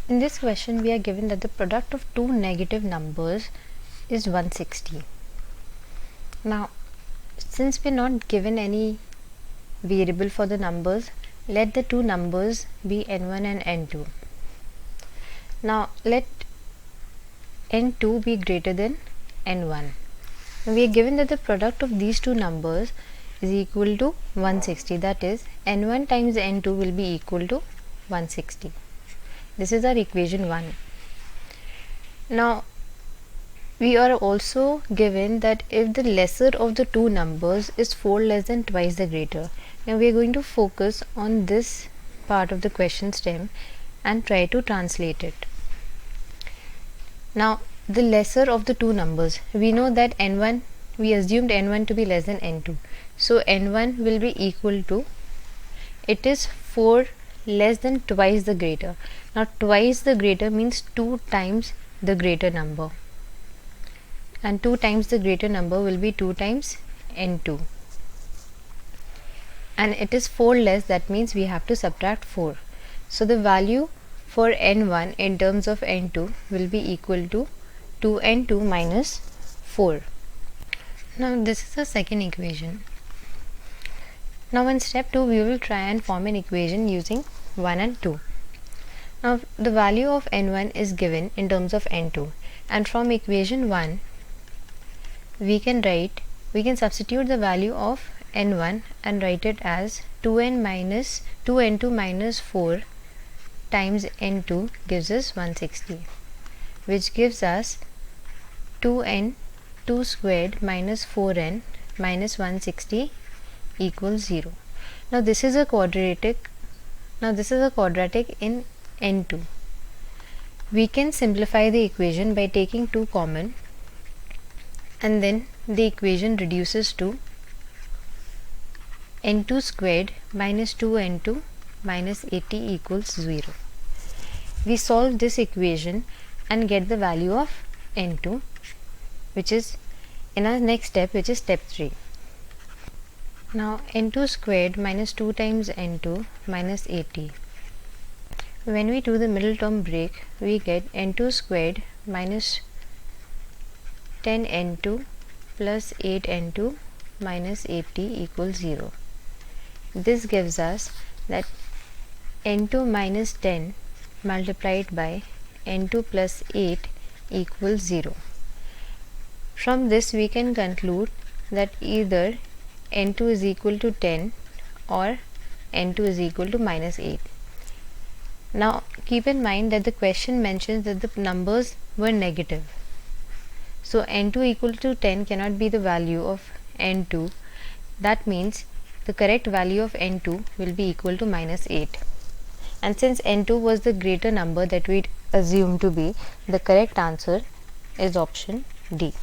In this question, we are given that the product of two negative numbers is 160. Now, since we are not given any variable for the numbers, let the two numbers be n1 and n2. Now, let n2 be greater than n1. We are given that the product of these two numbers is equal to 160. That is, n1 times n2 will be equal to 160. This is our equation 1. Now, we are also given that if the lesser of the two numbers is 4 less than twice the greater. Now, we are going to focus on this part of the question stem and try to translate it. Now, the lesser of the two numbers, we know that n1, we assumed n1 to be less than n2. So, n1 will be equal to, it is 4 less than twice the greater. Now, twice the greater means 2 times the greater number, and 2 times the greater number will be 2 times n2, and it is 4 less, that means we have to subtract 4. So, the value for n1 in terms of n2 will be equal to 2n2 minus 4. Now, this is the second equation. Now, in step 2, we will try and form an equation using 1 and 2. Now, the value of n1 is given in terms of n2, and from equation 1, we can substitute the value of n1 and write it as 2n2 minus 4 times n2 gives us 160, which gives us 2n2 squared minus 4n minus 160 equals 0. Now, this is a quadratic. In n2. We can simplify the equation by taking 2 common, and then the equation reduces to n2 squared minus 2n2 minus 80 equals 0. We solve this equation and get the value of n2, which is in our next step, which is step 3. Now, n2 squared minus 2 times n2 minus 80. When we do the middle term break, we get n2 squared minus 10n2 plus 8n2 minus 80 equals 0. This gives us that n2 minus 10 multiplied by n2 plus 8 equals 0. From this, we can conclude that either n2 is equal to 10 or n2 is equal to minus 8. Now, keep in mind that the question mentions that the numbers were negative. So, n2 equal to 10 cannot be the value of n2. That means the correct value of n2 will be equal to minus 8. And since n2 was the greater number that we assumed to be, the correct answer is option D.